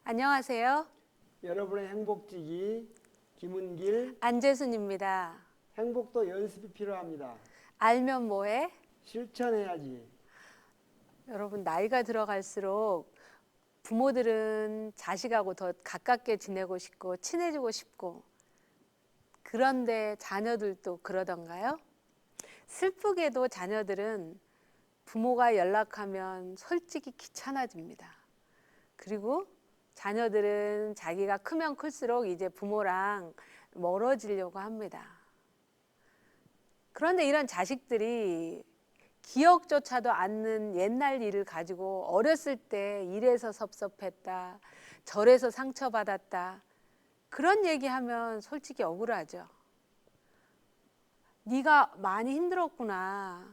안녕하세요. 여러분의 행복지기 김은길. 안재순입니다. 행복도 연습이 필요합니다. 알면 뭐해? 실천해야지. 여러분, 나이가 들어갈수록 부모들은 자식하고 더 가깝게 지내고 싶고 친해지고 싶고, 그런데 자녀들도 그러던가요? 슬프게도 자녀들은 부모가 연락하면 솔직히 귀찮아집니다. 그리고 자녀들은 자기가 크면 클수록 이제 부모랑 멀어지려고 합니다. 그런데 이런 자식들이 기억조차도 않는 옛날 일을 가지고 어렸을 때 이래서 섭섭했다, 저래서 상처받았다, 그런 얘기하면 솔직히 억울하죠. 네가 많이 힘들었구나.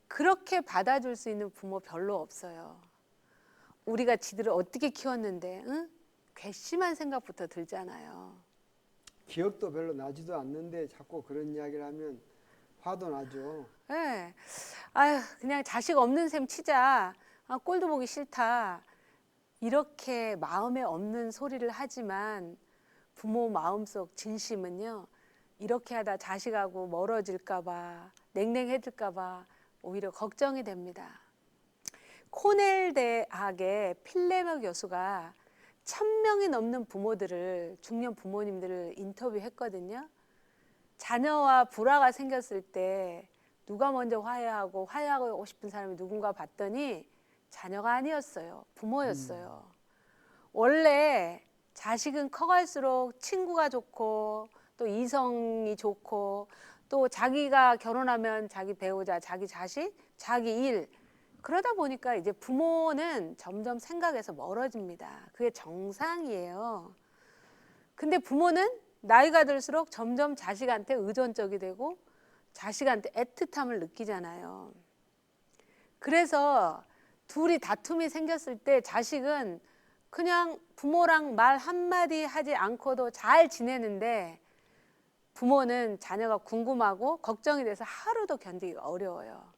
그렇게 받아줄 수 있는 부모 별로 없어요. 우리가 지들을 어떻게 키웠는데, 응? 괘씸한 생각부터 들잖아요. 기억도 별로 나지도 않는데 자꾸 그런 이야기를 하면 화도 나죠. 네. 아휴, 그냥 자식 없는 셈 치자. 아, 꼴도 보기 싫다. 이렇게 마음에 없는 소리를 하지만 부모 마음속 진심은요, 이렇게 하다 자식하고 멀어질까봐, 냉랭해질까봐 오히려 걱정이 됩니다. 코넬 대학의 필레머 교수가 1000명이 넘는 부모들을, 중년 부모님들을 인터뷰했거든요. 자녀와 불화가 생겼을 때 누가 먼저 화해하고 싶은 사람이 누군가 봤더니 자녀가 아니었어요. 부모였어요. 원래 자식은 커갈수록 친구가 좋고 또 이성이 좋고 또 자기가 결혼하면 자기 배우자, 자기 자식, 자기 일, 그러다 보니까 이제 부모는 점점 생각에서 멀어집니다. 그게 정상이에요. 근데 부모는 나이가 들수록 점점 자식한테 의존적이 되고 자식한테 애틋함을 느끼잖아요. 그래서 둘이 다툼이 생겼을 때 자식은 그냥 부모랑 말 한마디 하지 않고도 잘 지내는데 부모는 자녀가 궁금하고 걱정이 돼서 하루도 견디기 어려워요.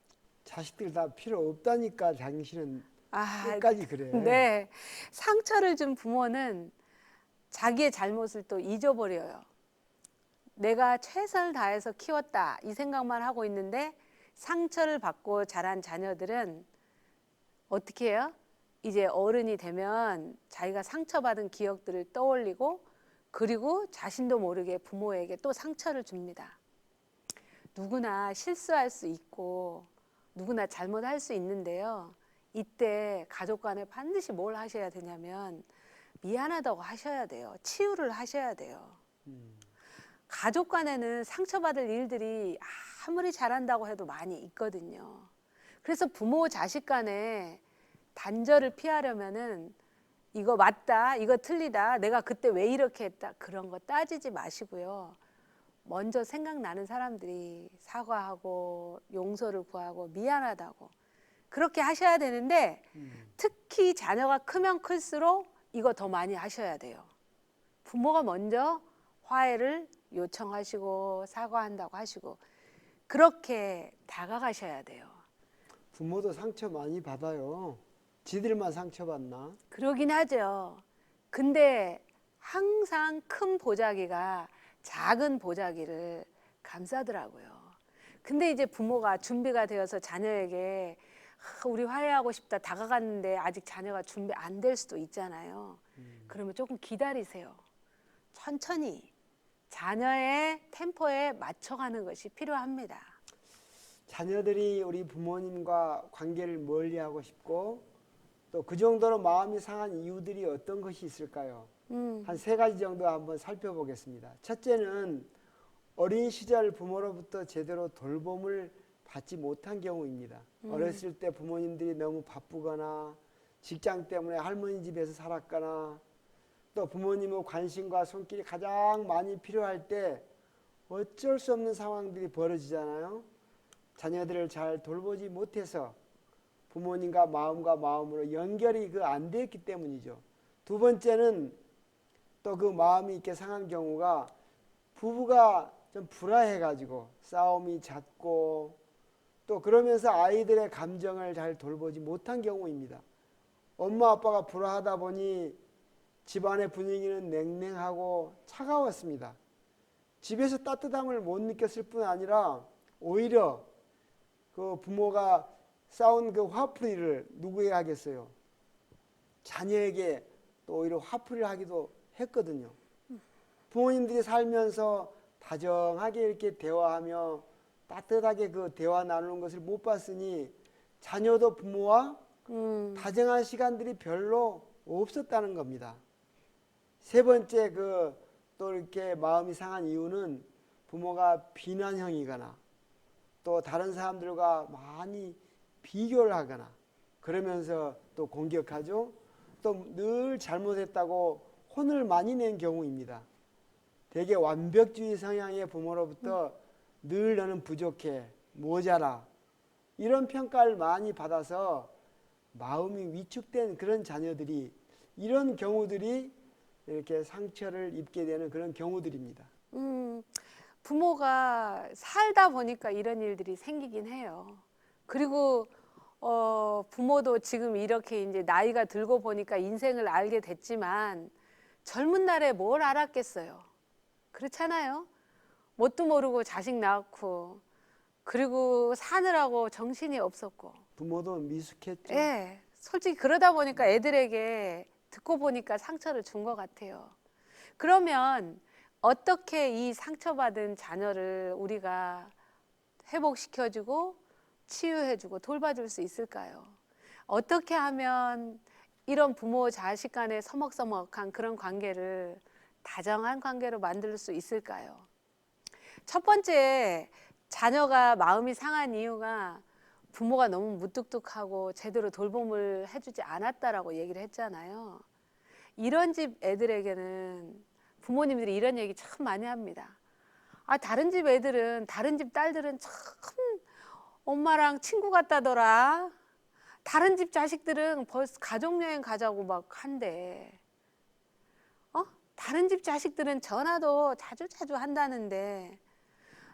자식들 다 필요 없다니까 당신은 아, 끝까지 그래. 네. 상처를 준 부모는 자기의 잘못을 또 잊어버려요. 내가 최선을 다해서 키웠다 이 생각만 하고 있는데 상처를 받고 자란 자녀들은 어떻게 해요? 이제 어른이 되면 자기가 상처받은 기억들을 떠올리고 그리고 자신도 모르게 부모에게 또 상처를 줍니다. 누구나 실수할 수 있고 누구나 잘못할 수 있는데요. 이때 가족 간에 반드시 뭘 하셔야 되냐면 미안하다고 하셔야 돼요. 치유를 하셔야 돼요. 가족 간에는 상처받을 일들이 아무리 잘한다고 해도 많이 있거든요. 그래서 부모 자식 간에 단절을 피하려면은 이거 맞다, 이거 틀리다, 내가 그때 왜 이렇게 했다, 그런 거 따지지 마시고요. 먼저 생각나는 사람들이 사과하고 용서를 구하고 미안하다고 그렇게 하셔야 되는데 특히 자녀가 크면 클수록 이거 더 많이 하셔야 돼요. 부모가 먼저 화해를 요청하시고 사과한다고 하시고 그렇게 다가가셔야 돼요. 부모도 상처 많이 받아요. 지들만 상처받나? 그러긴 하죠. 근데 항상 큰 보자기가 작은 보자기를 감싸더라고요. 근데 이제 부모가 준비가 되어서 자녀에게 우리 화해하고 싶다 다가갔는데 아직 자녀가 준비 안 될 수도 있잖아요. 그러면 조금 기다리세요. 천천히 자녀의 템포에 맞춰가는 것이 필요합니다. 자녀들이 우리 부모님과 관계를 멀리하고 싶고 또 그 정도로 마음이 상한 이유들이 어떤 것이 있을까요? 한 3가지 정도 한번 살펴보겠습니다. 첫째는 어린 시절 부모로부터 제대로 돌봄을 받지 못한 경우입니다. 어렸을 때 부모님들이 너무 바쁘거나 직장 때문에 할머니 집에서 살았거나 또 부모님의 관심과 손길이 가장 많이 필요할 때 어쩔 수 없는 상황들이 벌어지잖아요. 자녀들을 잘 돌보지 못해서 부모님과 마음과 마음으로 연결이 안 됐기 때문이죠. 두 번째는 또 그 마음이 이렇게 상한 경우가 부부가 좀 불화해가지고 싸움이 잦고 또 그러면서 아이들의 감정을 잘 돌보지 못한 경우입니다. 엄마 아빠가 불화하다 보니 집안의 분위기는 냉랭하고 차가웠습니다. 집에서 따뜻함을 못 느꼈을 뿐 아니라 오히려 그 부모가 쌓은 그 화풀이를 누구에게 하겠어요? 자녀에게 또 오히려 화풀이를 하기도 했거든요. 부모님들이 살면서 다정하게 이렇게 대화하며 따뜻하게 그 대화 나누는 것을 못 봤으니 자녀도 부모와 다정한 시간들이 별로 없었다는 겁니다. 세 번째 또 이렇게 마음이 상한 이유는 부모가 비난형이거나 또 다른 사람들과 많이 비교를 하거나 그러면서 또 공격하죠. 또 늘 잘못했다고 혼을 많이 낸 경우입니다. 되게 완벽주의 성향의 부모로부터 늘 너는 부족해, 모자라 이런 평가를 많이 받아서 마음이 위축된 그런 자녀들이 이런 경우들이 이렇게 상처를 입게 되는 그런 경우들입니다. 부모가 살다 보니까 이런 일들이 생기긴 해요. 그리고 부모도 지금 이렇게 이제 나이가 들고 보니까 인생을 알게 됐지만 젊은 날에 뭘 알았겠어요. 그렇잖아요. 뭣도 모르고 자식 낳고 그리고 사느라고 정신이 없었고. 부모도 미숙했죠. 예, 솔직히 그러다 보니까 애들에게 듣고 보니까 상처를 준 것 같아요. 그러면 어떻게 이 상처받은 자녀를 우리가 회복시켜주고 치유해주고 돌봐줄 수 있을까요? 어떻게 하면 이런 부모 자식 간의 서먹서먹한 그런 관계를 다정한 관계로 만들 수 있을까요? 첫 번째, 자녀가 마음이 상한 이유가 부모가 너무 무뚝뚝하고 제대로 돌봄을 해주지 않았다라고 얘기를 했잖아요. 이런 집 애들에게는 부모님들이 이런 얘기 참 많이 합니다. 다른 집 애들은, 다른 집 딸들은 참 엄마랑 친구 같다더라. 다른 집 자식들은 벌써 가족여행 가자고 막 한대. 다른 집 자식들은 전화도 자주 한다는데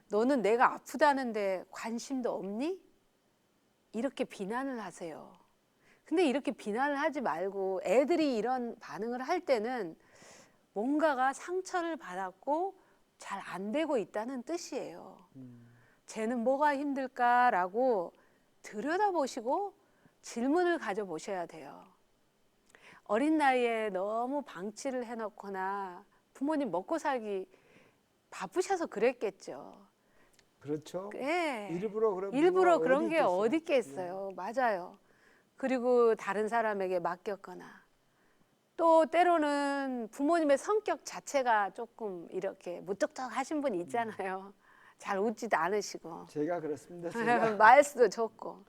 너는 내가 아프다는데 관심도 없니? 이렇게 비난을 하세요. 근데 이렇게 비난을 하지 말고 애들이 이런 반응을 할 때는 뭔가가 상처를 받았고 잘 안 되고 있다는 뜻이에요. 쟤는 뭐가 힘들까라고 들여다보시고 질문을 가져보셔야 돼요. 어린 나이에 너무 방치를 해놓거나 부모님 먹고 살기 바쁘셔서 그랬겠죠. 그렇죠. 예. 일부러 그런 일부러 부모가 그런 어디 게 있겠어요. 어디 있겠어요. 맞아요. 그리고 다른 사람에게 맡겼거나 또 때로는 부모님의 성격 자체가 조금 이렇게 무뚝뚝하신 분 있잖아요. 잘 웃지도 않으시고 제가 그렇습니다. 제가. 말수도 적고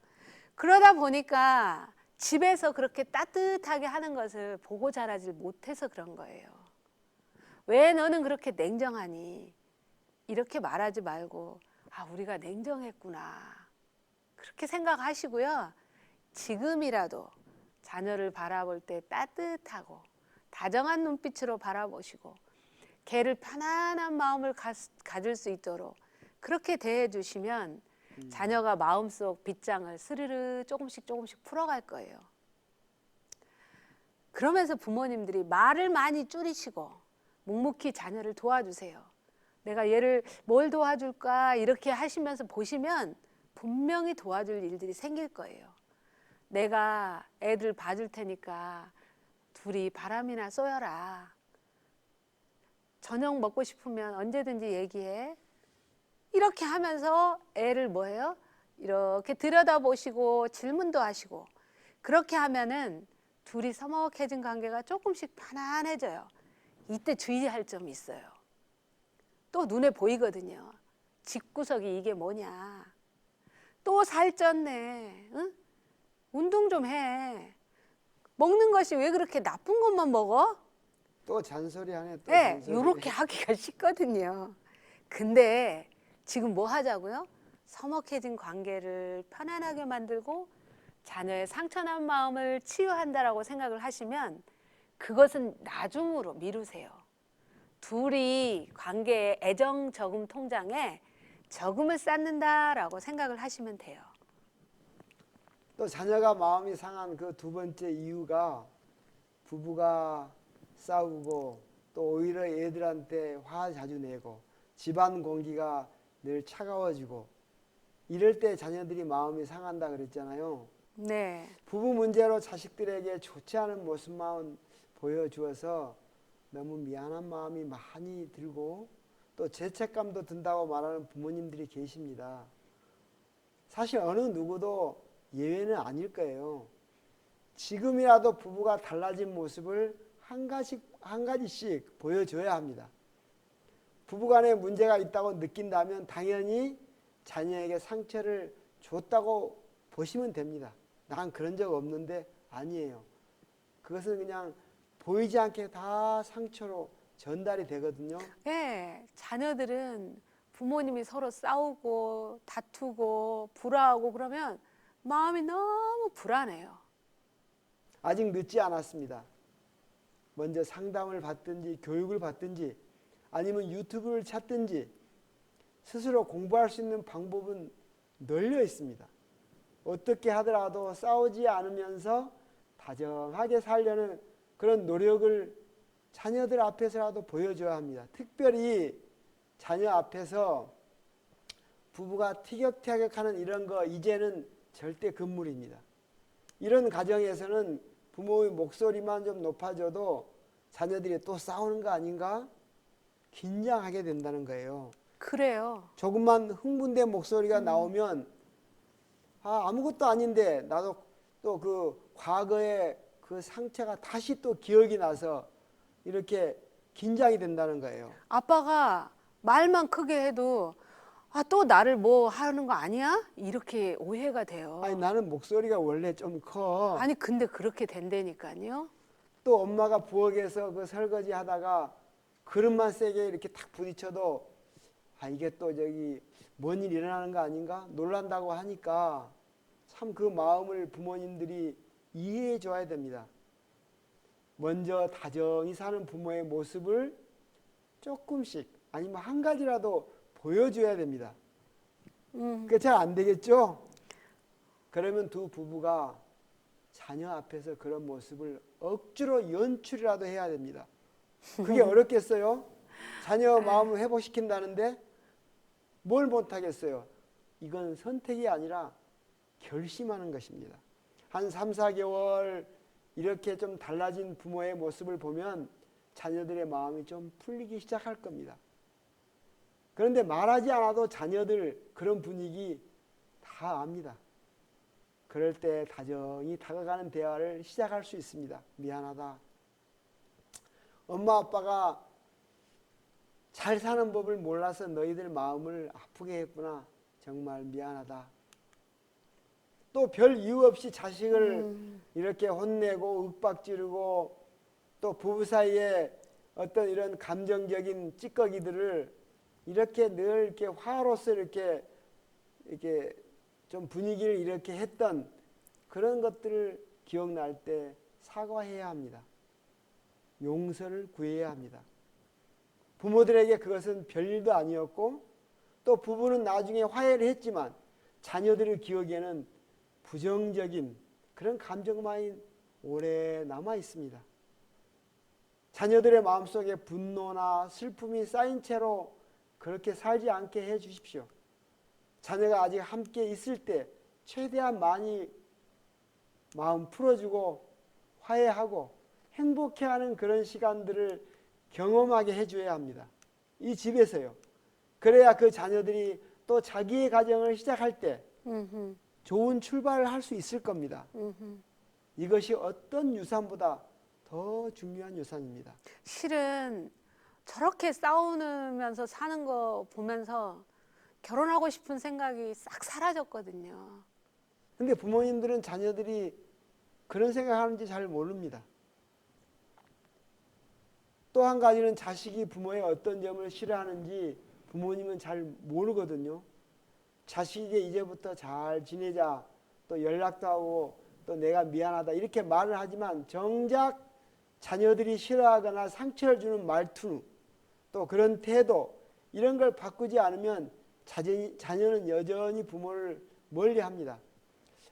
그러다 보니까 집에서 그렇게 따뜻하게 하는 것을 보고 자라질 못해서 그런 거예요. 왜 너는 그렇게 냉정하니? 이렇게 말하지 말고 우리가 냉정했구나 그렇게 생각하시고요. 지금이라도 자녀를 바라볼 때 따뜻하고 다정한 눈빛으로 바라보시고 걔를 편안한 마음을 가질 수 있도록 그렇게 대해 주시면 자녀가 마음속 빗장을 스르르 조금씩 풀어갈 거예요. 그러면서 부모님들이 말을 많이 줄이시고 묵묵히 자녀를 도와주세요. 내가 얘를 뭘 도와줄까 이렇게 하시면서 보시면 분명히 도와줄 일들이 생길 거예요. 내가 애들 봐줄 테니까 둘이 바람이나 쏘여라. 저녁 먹고 싶으면 언제든지 얘기해. 이렇게 하면서 애를 뭐해요? 이렇게 들여다보시고 질문도 하시고 그렇게 하면은 둘이 서먹해진 관계가 조금씩 편안해져요. 이때 주의할 점이 있어요. 또 눈에 보이거든요. 집구석이 이게 뭐냐. 또 살쪘네. 응? 운동 좀 해. 먹는 것이 왜 그렇게 나쁜 것만 먹어? 또 잔소리하네. 또 네, 잔소리. 이렇게 하기가 쉽거든요. 근데 지금 뭐 하자고요? 서먹해진 관계를 편안하게 만들고 자녀의 상처난 마음을 치유한다라고 생각을 하시면 그것은 나중으로 미루세요. 둘이 관계의 애정 저금 통장에 저금을 쌓는다라고 생각을 하시면 돼요. 또 자녀가 마음이 상한 그 두 번째 이유가 부부가 싸우고 또 오히려 애들한테 화 자주 내고 집안 공기가 늘 차가워지고 이럴 때 자녀들이 마음이 상한다 그랬잖아요. 네. 부부 문제로 자식들에게 좋지 않은 모습만 보여주어서 너무 미안한 마음이 많이 들고 또 죄책감도 든다고 말하는 부모님들이 계십니다. 사실 어느 누구도 예외는 아닐 거예요. 지금이라도 부부가 달라진 모습을 한 가지씩 보여줘야 합니다. 부부간에 문제가 있다고 느낀다면 당연히 자녀에게 상처를 줬다고 보시면 됩니다. 난 그런 적 없는데 아니에요. 그것은 그냥 보이지 않게 다 상처로 전달이 되거든요. 네, 자녀들은 부모님이 서로 싸우고 다투고 불화하고 그러면 마음이 너무 불안해요. 아직 늦지 않았습니다. 먼저 상담을 받든지 교육을 받든지 아니면 유튜브를 찾든지 스스로 공부할 수 있는 방법은 널려 있습니다. 어떻게 하더라도 싸우지 않으면서 다정하게 살려는 그런 노력을 자녀들 앞에서라도 보여줘야 합니다. 특별히 자녀 앞에서 부부가 티격태격하는 이런 거 이제는 절대 금물입니다. 이런 가정에서는 부모의 목소리만 좀 높아져도 자녀들이 또 싸우는 거 아닌가? 긴장하게 된다는 거예요. 그래요. 조금만 흥분된 목소리가 나오면 아무것도 아닌데 나도 또 그 과거의 그 상처가 다시 또 기억이 나서 이렇게 긴장이 된다는 거예요. 아빠가 말만 크게 해도 또 나를 뭐 하는 거 아니야? 이렇게 오해가 돼요. 아니 나는 목소리가 원래 좀 커. 아니 근데 그렇게 된다니까요. 또 엄마가 부엌에서 그 설거지 하다가 그릇만 세게 이렇게 탁 부딪혀도 이게 또 저기 뭔 일 일어나는 거 아닌가 놀란다고 하니까 참 그 마음을 부모님들이 이해해 줘야 됩니다. 먼저 다정히 사는 부모의 모습을 조금씩 아니면 한 가지라도 보여줘야 됩니다. 그게 잘 안 되겠죠? 그러면 두 부부가 자녀 앞에서 그런 모습을 억지로 연출이라도 해야 됩니다. 그게 어렵겠어요? 자녀 마음을 회복시킨다는데 뭘 못하겠어요? 이건 선택이 아니라 결심하는 것입니다. 한 3, 4개월 이렇게 좀 달라진 부모의 모습을 보면 자녀들의 마음이 좀 풀리기 시작할 겁니다. 그런데 말하지 않아도 자녀들 그런 분위기 다 압니다. 그럴 때 다정히 다가가는 대화를 시작할 수 있습니다. 미안하다. 엄마 아빠가 잘 사는 법을 몰라서 너희들 마음을 아프게 했구나. 정말 미안하다. 또 별 이유 없이 자식을 이렇게 혼내고 윽박지르고 또 부부 사이에 어떤 이런 감정적인 찌꺼기들을 이렇게 늘 이렇게 화로서 이렇게 좀 분위기를 이렇게 했던 그런 것들을 기억날 때 사과해야 합니다. 용서를 구해야 합니다. 부모들에게 그것은 별일도 아니었고 또 부부는 나중에 화해를 했지만 자녀들의 기억에는 부정적인 그런 감정만이 오래 남아 있습니다. 자녀들의 마음속에 분노나 슬픔이 쌓인 채로 그렇게 살지 않게 해 주십시오. 자녀가 아직 함께 있을 때 최대한 많이 마음 풀어주고 화해하고 행복해하는 그런 시간들을 경험하게 해줘야 합니다. 이 집에서요. 그래야 그 자녀들이 또 자기의 가정을 시작할 때 좋은 출발을 할 수 있을 겁니다. 이것이 어떤 유산보다 더 중요한 유산입니다. 실은 저렇게 싸우면서 사는 거 보면서 결혼하고 싶은 생각이 싹 사라졌거든요. 근데 부모님들은 자녀들이 그런 생각하는지 잘 모릅니다. 또 한 가지는 자식이 부모의 어떤 점을 싫어하는지 부모님은 잘 모르거든요. 자식에게 이제부터 잘 지내자, 또 연락도 하고 또 내가 미안하다 이렇게 말을 하지만 정작 자녀들이 싫어하거나 상처를 주는 말투 또 그런 태도 이런 걸 바꾸지 않으면 자녀는 여전히 부모를 멀리합니다.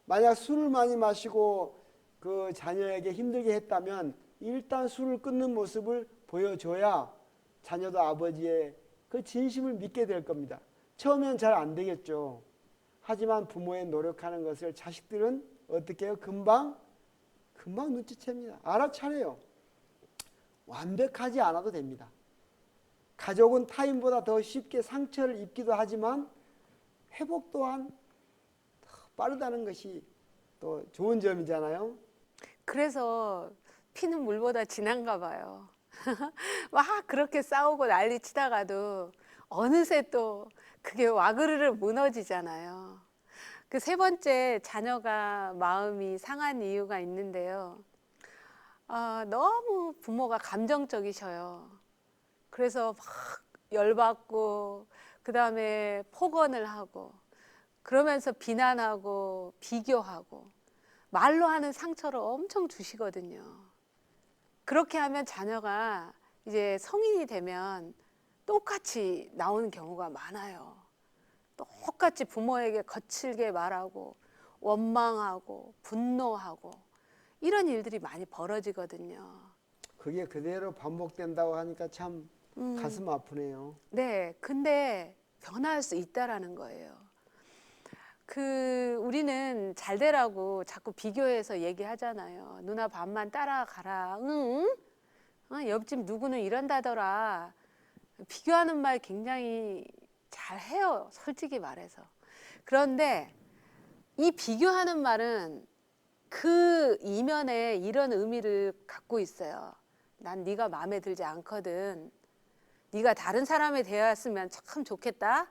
만약 술을 많이 마시고 그 자녀에게 힘들게 했다면 일단 술을 끊는 모습을 보여줘야 자녀도 아버지의 그 진심을 믿게 될 겁니다. 처음엔 잘 안 되겠죠. 하지만 부모의 노력하는 것을 자식들은 어떻게 해요? 금방 눈치챕니다. 알아차려요. 완벽하지 않아도 됩니다. 가족은 타인보다 더 쉽게 상처를 입기도 하지만 회복 또한 더 빠르다는 것이 또 좋은 점이잖아요. 그래서 피는 물보다 진한가 봐요. 막 그렇게 싸우고 난리 치다가도 어느새 또 그게 와그르르 무너지잖아요. 그 세 번째, 자녀가 마음이 상한 이유가 있는데요. 너무 부모가 감정적이셔요. 그래서 막 열받고, 그 다음에 폭언을 하고, 그러면서 비난하고, 비교하고, 말로 하는 상처를 엄청 주시거든요. 그렇게 하면 자녀가 이제 성인이 되면 똑같이 나오는 경우가 많아요. 똑같이 부모에게 거칠게 말하고, 원망하고, 분노하고, 이런 일들이 많이 벌어지거든요. 그게 그대로 반복된다고 하니까 참 가슴 아프네요. 네, 근데 변화할 수 있다라는 거예요. 우리는 잘 되라고 자꾸 비교해서 얘기하잖아요. 누나 반만 따라가라. 응? 옆집 누구는 이런다더라. 비교하는 말 굉장히 잘 해요. 솔직히 말해서. 그런데 이 비교하는 말은 그 이면에 이런 의미를 갖고 있어요. 난 네가 마음에 들지 않거든. 네가 다른 사람이 되었으면 참 좋겠다.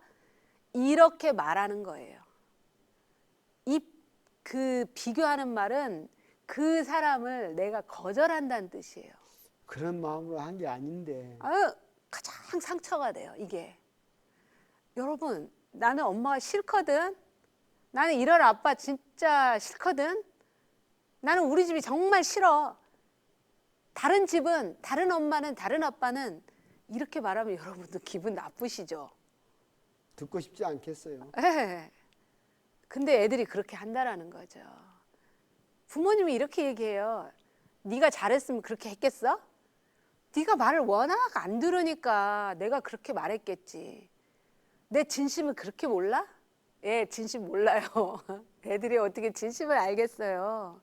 이렇게 말하는 거예요. 그 비교하는 말은 그 사람을 내가 거절한다는 뜻이에요. 그런 마음으로 한 게 아닌데. 가장 상처가 돼요, 이게. 여러분, 나는 엄마가 싫거든. 나는 이런 아빠 진짜 싫거든. 나는 우리 집이 정말 싫어. 다른 집은, 다른 엄마는, 다른 아빠는 이렇게 말하면 여러분도 기분 나쁘시죠? 듣고 싶지 않겠어요. 네. 근데 애들이 그렇게 한다라는 거죠. 부모님이 이렇게 얘기해요. 네가 잘했으면 그렇게 했겠어? 네가 말을 워낙 안 들으니까 내가 그렇게 말했겠지. 내 진심을 그렇게 몰라? 예, 진심 몰라요. 애들이 어떻게 진심을 알겠어요.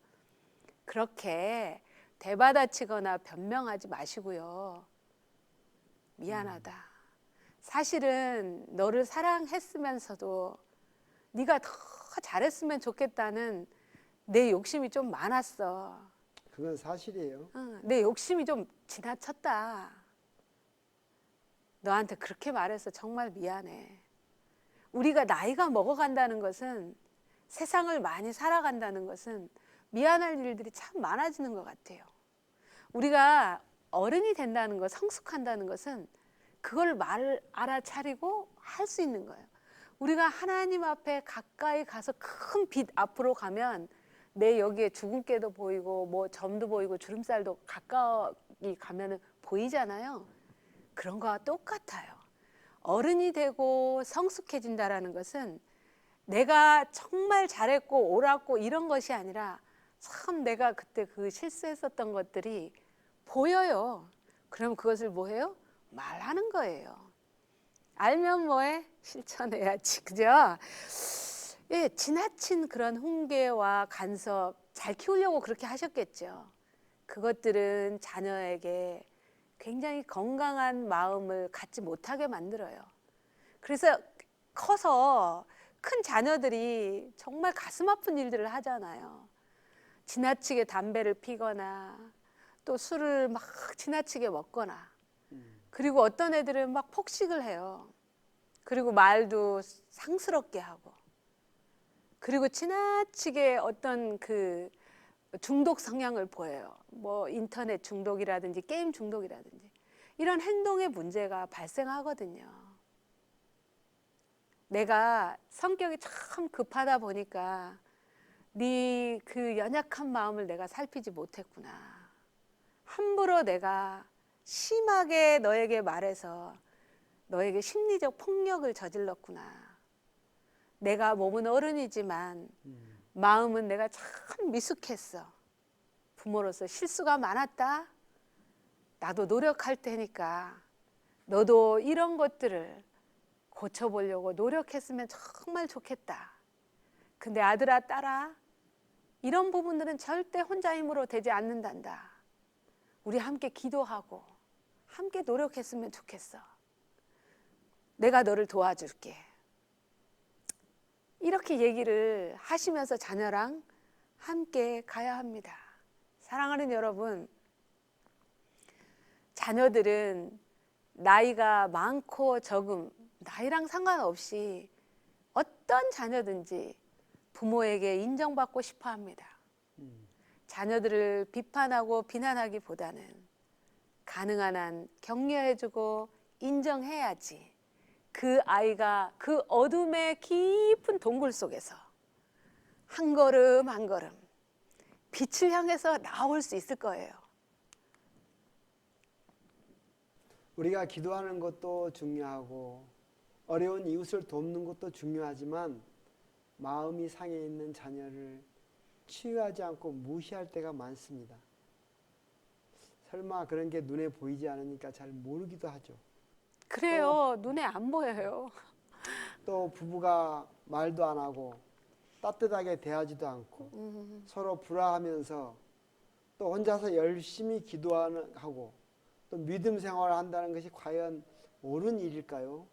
그렇게 대받아치거나 변명하지 마시고요. 미안하다. 사실은 너를 사랑했으면서도 네가 더 잘했으면 좋겠다는 내 욕심이 좀 많았어. 그건 사실이에요. 내 욕심이 좀 지나쳤다. 너한테 그렇게 말해서 정말 미안해. 우리가 나이가 먹어간다는 것은, 세상을 많이 살아간다는 것은 미안할 일들이 참 많아지는 것 같아요. 우리가 어른이 된다는 것, 성숙한다는 것은 그걸 말을 알아차리고 할 수 있는 거예요. 우리가 하나님 앞에 가까이 가서 큰 빛 앞으로 가면 내 여기에 주근깨도 보이고 뭐 점도 보이고 주름살도 가까이 가면은 보이잖아요. 그런 거와 똑같아요. 어른이 되고 성숙해진다라는 것은 내가 정말 잘했고 옳았고 이런 것이 아니라 참 내가 그때 그 실수했었던 것들이 보여요. 그럼 그것을 뭐 해요? 말하는 거예요. 알면 뭐해? 실천해야지. 그죠? 예, 지나친 그런 훈계와 간섭 잘 키우려고 그렇게 하셨겠죠. 그것들은 자녀에게 굉장히 건강한 마음을 갖지 못하게 만들어요. 그래서 커서 큰 자녀들이 정말 가슴 아픈 일들을 하잖아요. 지나치게 담배를 피거나 또 술을 막 지나치게 먹거나, 그리고 어떤 애들은 막 폭식을 해요. 그리고 말도 상스럽게 하고, 그리고 지나치게 어떤 그 중독 성향을 보여요. 뭐 인터넷 중독이라든지 게임 중독이라든지 이런 행동의 문제가 발생하거든요. 내가 성격이 참 급하다 보니까 네 그 연약한 마음을 내가 살피지 못했구나. 함부로 내가 심하게 너에게 말해서 너에게 심리적 폭력을 저질렀구나. 내가 몸은 어른이지만 마음은 내가 참 미숙했어. 부모로서 실수가 많았다. 나도 노력할 테니까 너도 이런 것들을 고쳐보려고 노력했으면 정말 좋겠다. 근데 아들아, 딸아, 이런 부분들은 절대 혼자 힘으로 되지 않는단다. 우리 함께 기도하고 함께 노력했으면 좋겠어. 내가 너를 도와줄게. 이렇게 얘기를 하시면서 자녀랑 함께 가야 합니다. 사랑하는 여러분, 자녀들은 나이가 많고 적음, 나이랑 상관없이 어떤 자녀든지 부모에게 인정받고 싶어 합니다. 자녀들을 비판하고 비난하기보다는 가능한 한 격려해주고 인정해야지 그 아이가 그 어둠의 깊은 동굴 속에서 한 걸음 한 걸음 빛을 향해서 나올 수 있을 거예요. 우리가 기도하는 것도 중요하고 어려운 이웃을 돕는 것도 중요하지만 마음이 상해 있는 자녀를 치유하지 않고 무시할 때가 많습니다. 설마 그런 게 눈에 보이지 않으니까 잘 모르기도 하죠. 그래요. 눈에 안 보여요. 또 부부가 말도 안 하고 따뜻하게 대하지도 않고 서로 불화하면서 또 혼자서 열심히 기도하고 또 믿음 생활을 한다는 것이 과연 옳은 일일까요?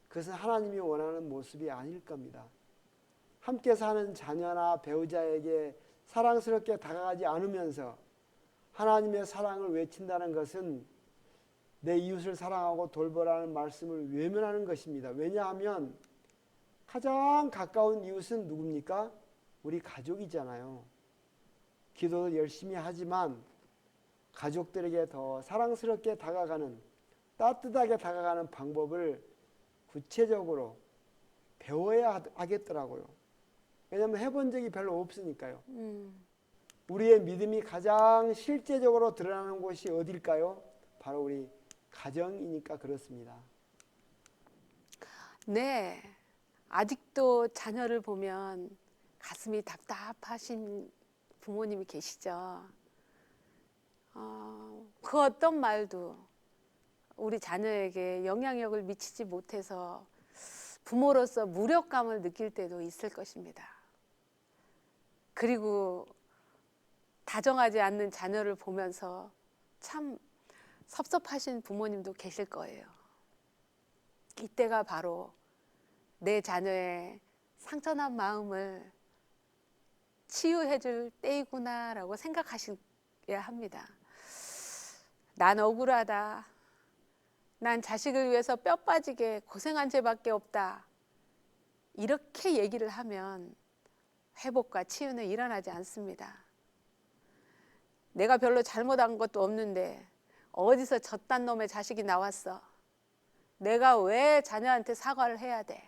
그것은 하나님이 원하는 모습이 아닐 겁니다. 함께 사는 자녀나 배우자에게 사랑스럽게 다가가지 않으면서 하나님의 사랑을 외친다는 것은 내 이웃을 사랑하고 돌보라는 말씀을 외면하는 것입니다. 왜냐하면 가장 가까운 이웃은 누굽니까? 우리 가족이잖아요. 기도도 열심히 하지만 가족들에게 더 사랑스럽게 다가가는, 따뜻하게 다가가는 방법을 구체적으로 배워야 하겠더라고요. 왜냐하면 해본 적이 별로 없으니까요. 우리의 믿음이 가장 실제적으로 드러나는 곳이 어딜까요? 바로 우리 가정이니까 그렇습니다. 네, 아직도 자녀를 보면 가슴이 답답하신 부모님이 계시죠. 그 어떤 말도 우리 자녀에게 영향력을 미치지 못해서 부모로서 무력감을 느낄 때도 있을 것입니다. 그리고 다정하지 않는 자녀를 보면서 참 섭섭하신 부모님도 계실 거예요. 이때가 바로 내 자녀의 상처난 마음을 치유해줄 때이구나라고 생각하셔야 합니다. 난 억울하다. 난 자식을 위해서 뼈 빠지게 고생한 죄밖에 없다. 이렇게 얘기를 하면 회복과 치유는 일어나지 않습니다. 내가 별로 잘못한 것도 없는데 어디서 저딴 놈의 자식이 나왔어. 내가 왜 자녀한테 사과를 해야 돼?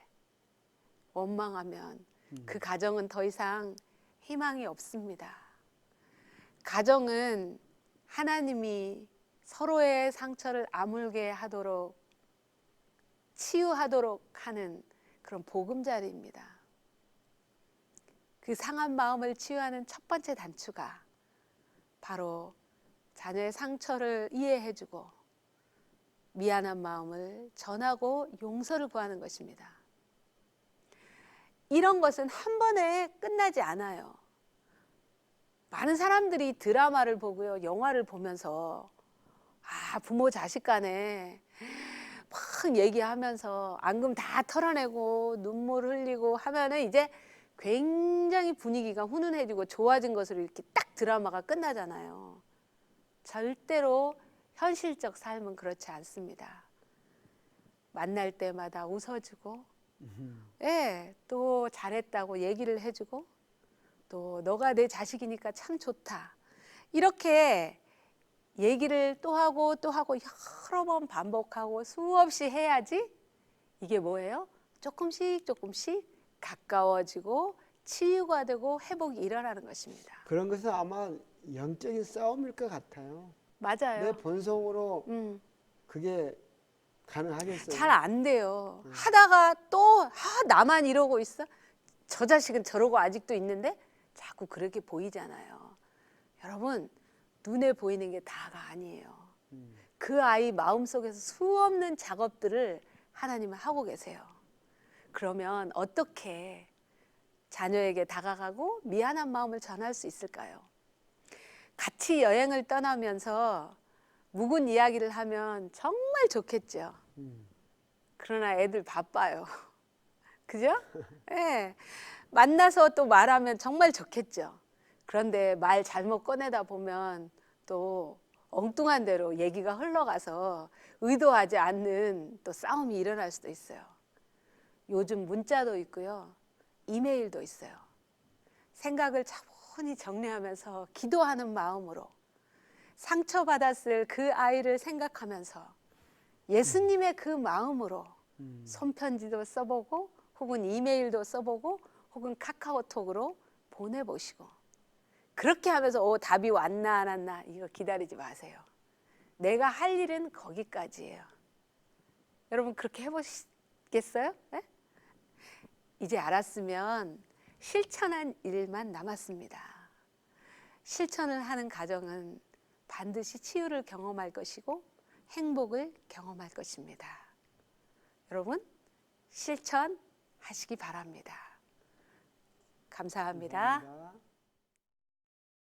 원망하면 그 가정은 더 이상 희망이 없습니다. 가정은 하나님이 서로의 상처를 아물게 하도록 치유하도록 하는 그런 보금자리입니다. 그 상한 마음을 치유하는 첫 번째 단추가 바로 자녀의 상처를 이해해주고 미안한 마음을 전하고 용서를 구하는 것입니다. 이런 것은 한 번에 끝나지 않아요. 많은 사람들이 드라마를 보고요, 영화를 보면서 부모 자식 간에 막 얘기하면서 앙금 다 털어내고 눈물 흘리고 하면은 이제 굉장히 분위기가 훈훈해지고 좋아진 것으로 이렇게 딱 드라마가 끝나잖아요. 절대로 현실적 삶은 그렇지 않습니다. 만날 때마다 웃어주고, 또 잘했다고 얘기를 해주고, 또 너가 내 자식이니까 참 좋다. 이렇게 얘기를 또 하고 여러 번 반복하고 수없이 해야지 이게 뭐예요? 조금씩 가까워지고 치유가 되고 회복이 일어나는 것입니다. 그런 것은 아마 영적인 싸움일 것 같아요. 맞아요. 내 본성으로 그게 가능하겠어요? 잘 안 돼요. 하다가 또 나만 이러고 있어? 저 자식은 저러고 아직도 있는데 자꾸 그렇게 보이잖아요. 여러분, 눈에 보이는 게 다가 아니에요. 그 아이 마음속에서 수없는 작업들을 하나님은 하고 계세요. 그러면 어떻게 자녀에게 다가가고 미안한 마음을 전할 수 있을까요? 같이 여행을 떠나면서 묵은 이야기를 하면 정말 좋겠죠. 그러나 애들 바빠요. 그죠? 예. 만나서 또 말하면 정말 좋겠죠. 그런데 말 잘못 꺼내다 보면 또 엉뚱한 대로 얘기가 흘러가서 의도하지 않는 또 싸움이 일어날 수도 있어요. 요즘 문자도 있고요. 이메일도 있어요. 생각을 차분히 정리하면서 기도하는 마음으로 상처받았을 그 아이를 생각하면서 예수님의 그 마음으로 손편지도 써보고 혹은 이메일도 써보고 혹은 카카오톡으로 보내보시고 그렇게 하면서 답이 왔나 안 왔나 이거 기다리지 마세요. 내가 할 일은 거기까지예요. 여러분 그렇게 해보시겠어요? 네? 이제 알았으면 실천한 일만 남았습니다. 실천을 하는 가정은 반드시 치유를 경험할 것이고 행복을 경험할 것입니다. 여러분 실천하시기 바랍니다. 감사합니다. 감사합니다.